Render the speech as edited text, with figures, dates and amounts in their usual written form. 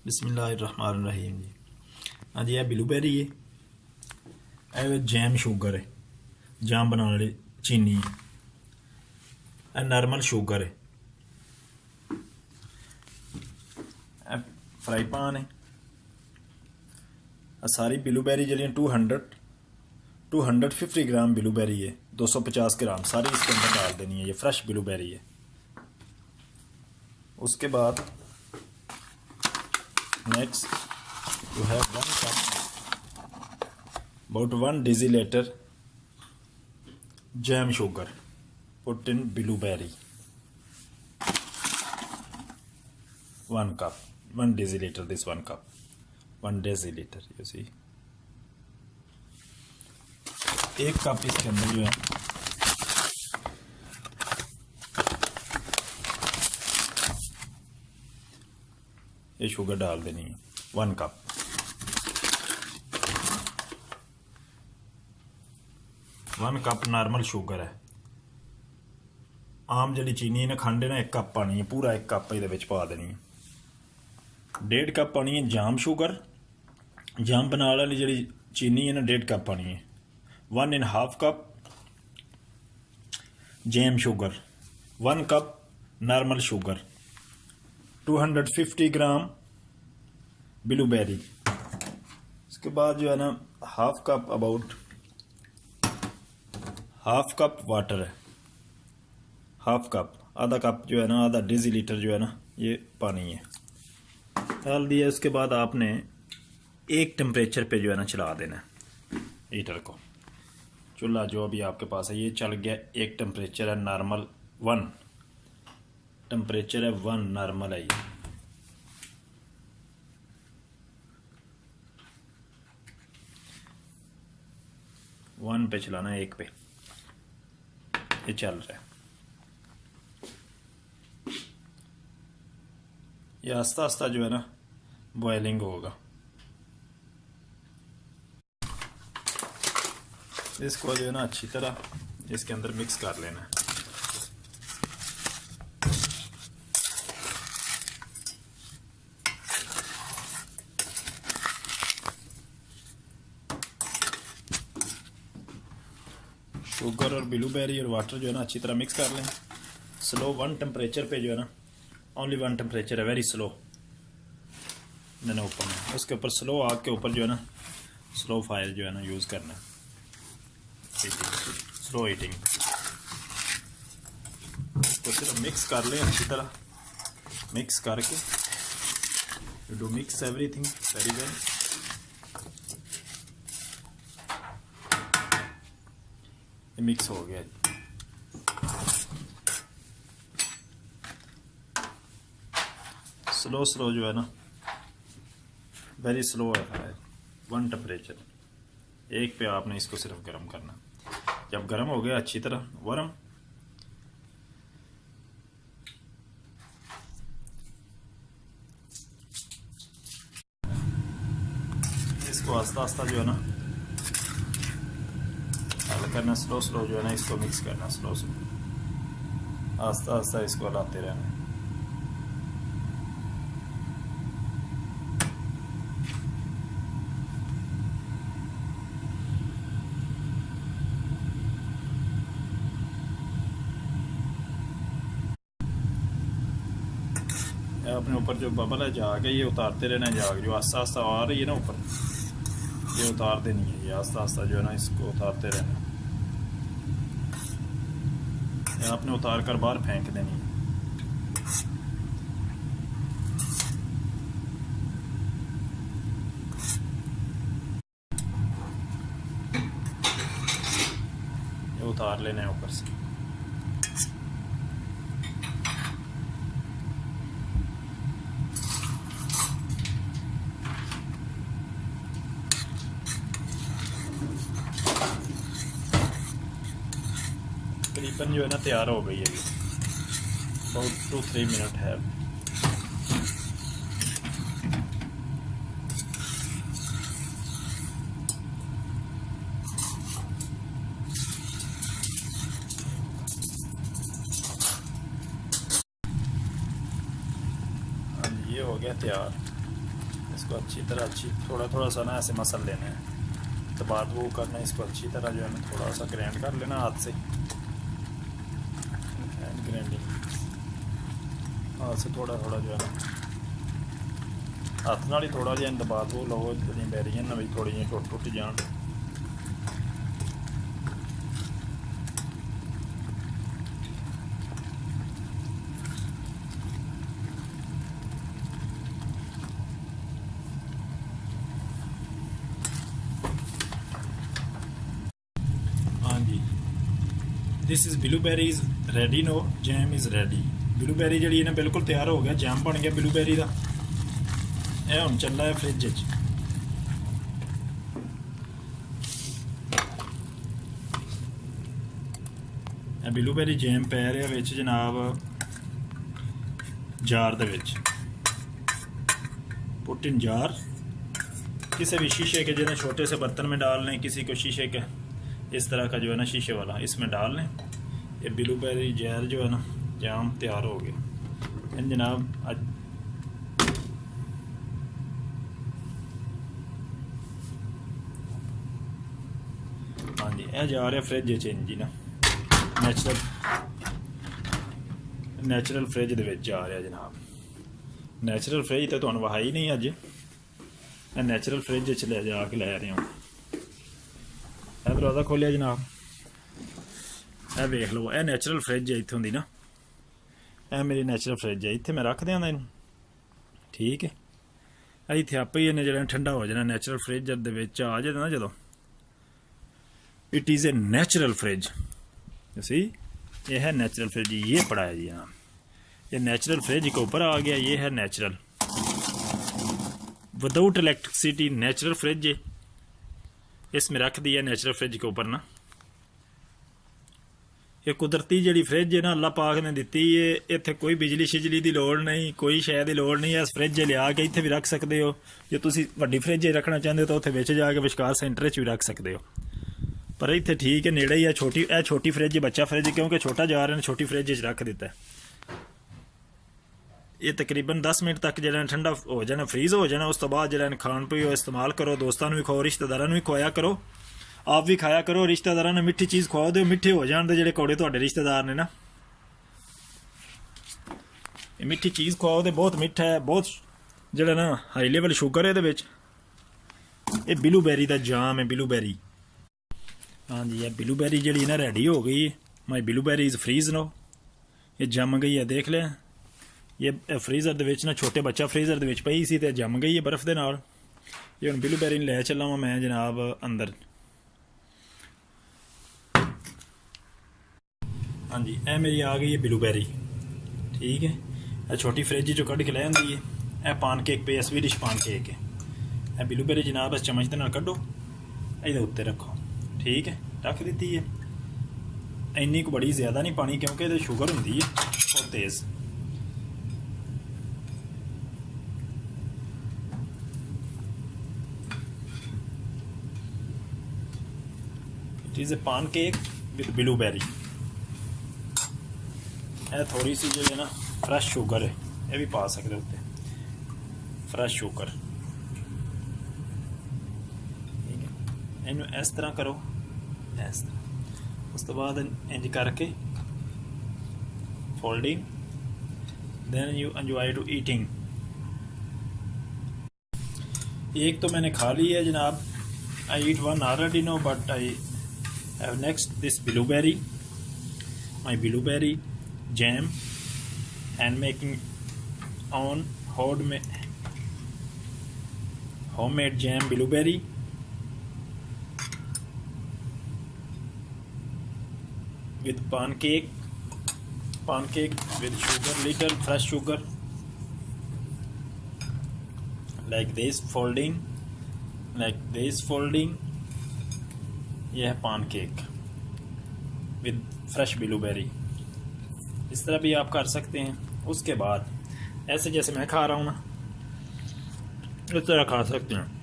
बिस्मिल्लाहिर्रहमानिर्रहीम जी। हाँ जी, यह ब्लूबेरी है, यह जैम शुगर है, जाम बनाने वाली चीनी है, यह नॉर्मल शुगर है, यह फ्राई पैन है। सारी ब्लूबेरी जलियाँ 250 ग्राम ब्लूबेरी है, 250 ग्राम सारी इसके अंदर डाल देनी है। ये फ्रेश ब्लूबेरी है। उसके बाद next you have 1 cup about 1 deciliter jam sugar put in blueberry, 1 cup, 1 deciliter, this 1 cup, 1 deciliter, you see। 1 cup इसके अंदर जो है ये शुगर डाल देनी है, 1 cup. One cup normal sugar है। आम जी चीनी ने खंड है ना 1 कप पानी है, पूरा 1 कप ये पा देनी है। 1.5 कप पानी है जाम शुगर, जाम बना वाली जी चीनी है ना 1.5 कप पानी है। 1.5 cup jam sugar, 1 cup normal sugar, 250 ग्राम ब्लूबेरी। इसके बाद जो है ना हाफ कप वाटर है, हाफ कप, आधा कप जो है ना, आधा डेसीलीटर जो है ना ये पानी है, डाल दिया। उसके बाद आपने एक टेम्परेचर पे जो है ना चला देना है हीटर को। चूल्हा जो भी आपके पास है ये चल गया। एक टेम्परेचर है नॉर्मल 1, टेम्परेचर है 1 नॉर्मल है ये। वन पे चलाना है, 1 पे ये चल रहा है। ये आस्ता आस्ता जो है ना बॉयलिंग होगा। इसको जो है ना अच्छी तरह इसके अंदर मिक्स कर लेना है। शुगर और ब्लूबेरी और वाटर जो है ना अच्छी तरह मिक्स कर लें। स्लो 1 टेम्परेचर पे जो है ना, ओनली 1 टेम्परेचर है, वेरी स्लो मैंने ऊपर में। उसके ऊपर स्लो आग के ऊपर जो है ना स्लो फायर जो है ना यूज़ करना है, स्लो हीटिंग। इसको सिर्फ मिक्स कर लें अच्छी तरह। मिक्स करके you do mix everything very well. Mix हो गया। स्लो जो है ना वेरी स्लो है, 1 टेम्परेचर, 1 पे आपने इसको सिर्फ गर्म करना। जब गर्म हो गया अच्छी तरह वरम, इसको आस्ता आस्ता जो है ना हल करना। स्लो जो है ना इसको मिक्स करना, स्लो आस्ता आस्ता इसको हलाते रहना। अपने ऊपर जो बबल है जाग है, ये उतारते रहना। जाग जो आस्ता आस्ता आ रही है ना ऊपर, ये उतार देनी है। ये आस्ता आस्ता जो है ना इसको उतारते रहना। ये आपने उतार कर बाहर फेंक देनी है। ये उतार लेना है ऊपर से। तकरीबन जो है ना तैयार हो गई है, अबाउट 2-3 मिनट है। ये हो गया तैयार। इसको अच्छी तरह थोड़ा थोड़ा सा ना ऐसे मसल लेना है, तो बाद वो करना है, इसको अच्छी तरह जो है ना थोड़ा सा ग्राइंड कर लेना हाथ से, ग्राइंडिंग हाथ से थोड़ा थोड़ा जो है ना हाथ नाल ही थोड़ा जिहा दबा दो, लो जो बैरियां ना भी थोड़ी जी टुट जान। हाँ जी, this is blueberry is ready no, jam is ready. Blueberry जी ना बिल्कुल तैयार हो गया, जैम बन गया ब्लूबेरी का। यह हम चल रहा है फ्रिज च। ब्लूबेरी जैम पै रहा विच जनाब jar they which, put in jar. किसी भी शीशे के जो छोटे से बर्तन में डाल लें, किसी को शीशे के इस तरह का जो है ना शीशे वाला, इसमें डाल लें। ये ब्लूबेरी जैर जो है ना जाम तैयार हो गया जनाब। हाँ जी, यह जा रहा फ्रिज च जी ना, नैचुरल फ्रिज दे विच जा रहा जनाब। नैचुरल फ्रिज तो तुहानूं वहाई नहीं अज, नैचुरल फ्रिज च ले जा के लै रहे हो। यह दरवाज़ा खोलिया जनाब, यह वेख लो, यह नैचुरल फ्रिज है इत्थों दी ना, यह मेरी नैचुरल फ्रिज है, इत्थे मैं रख देंदा इनू। ठीक है, इत्थे आपे ही इन्हें जो ठंडा हो जाना। नैचुरल फ्रिज दे विच आ जाए ना जो, it is a natural fridge. See, ये है नेचुरल फ्रिज, ये पड़ा है जी। हाँ, ये नेचुरल फ्रिज के ऊपर आ गया, ये है natural without electricity natural fridge है। इसमें रख दिया नेचुरल फ्रिज के ऊपर ना। ये कुदरती जी फ्रिज है ना, अल्लाह पाक ने दी है। इत्थे कोई बिजली शिजली की लौड़ नहीं, कोई शय की लौड़ नहीं है। इस फ्रिज लिया के इत्थे भी रख सकते हो, जो तुम वड्डी फ्रिज रखना चाहते हो तो उत्थे विच जाके विचकार सेंटर च भी रख सकते हो। पर इत्थे ठीक है, नेड़े ही है। छोटी फ्रिज बच्चा फ्रिज, क्योंकि छोटा जा रहा है, छोटी फ्रिज रख दिता है। ये तकरीबन 10 मिनट तक जो ठंडा हो जाना, फ्रीज हो जाना। उस तो बाद जो खान पीओ इस्तेमाल करो, दोस्तों भी खाओ, रिश्तेदारों भी खुआया करो, आप भी खाया करो। रिश्तेदारों ने मिठी चीज़ खुआ दो, मिठे हो जाते जो कौड़े तुहाडे रिश्तेदार ने ना। मिठी चीज़ खुआओ तो बहुत मिठा है, बहुत जो ना हाई लेवल शुगर है ये ब्लूबेरी का जाम है, ब्लूबेरी। हाँ जी, ये ब्लूबेरी जी ना रेडी हो गई है। माई ब्लूबेरी इज़ फ्रीज नो, ये जम गई है, देख लें। ये फ्रीज़र दे विच ना छोटे बच्चा फ्रीज़र दे विच पई सी ते जम गई है बर्फ दे नाल। ये हुण ब्लूबेरी लै चला वां मैं जनाब अंदर। हाँ जी, यह मेरी आ गई है ब्लूबेरी। ठीक है, यह छोटी फ्रिज जो कढ़ के लै आंदी है। यह पान केक पे स्वीडिश पान केक है। यह ब्लूबेरी जनाब इस चम्मच दे नाल कड्डो, इहदे उत्ते रखो। ठीक है, रख दी है। इन्नी को बड़ी ज़्यादा नहीं पानी, क्योंकि ये शुगर होंदी है बहुत तेज़। इट इज़ ए पान केक विद ब्लूबेरी। यह थोड़ी सी जो है ना फ्रैश शुगर है, यह भी पा सकते उत्ते, फ्रैश शुगर। ठीक है, इनू इस तरह करो, इस तरह। उस तो बाद इंज करके folding, then you enjoy to eating. एक तो मैंने खा ली है जनाब, I eat one already no, but I have next this blueberry, my blueberry jam and making on homemade jam blueberry with pancake with sugar, little fresh sugar, like this folding, यह है pancake with fresh blueberry। इस तरह भी आप कर सकते हैं। उसके बाद ऐसे जैसे मैं खा रहा हूँ ना, इस तरह खा सकते हैं।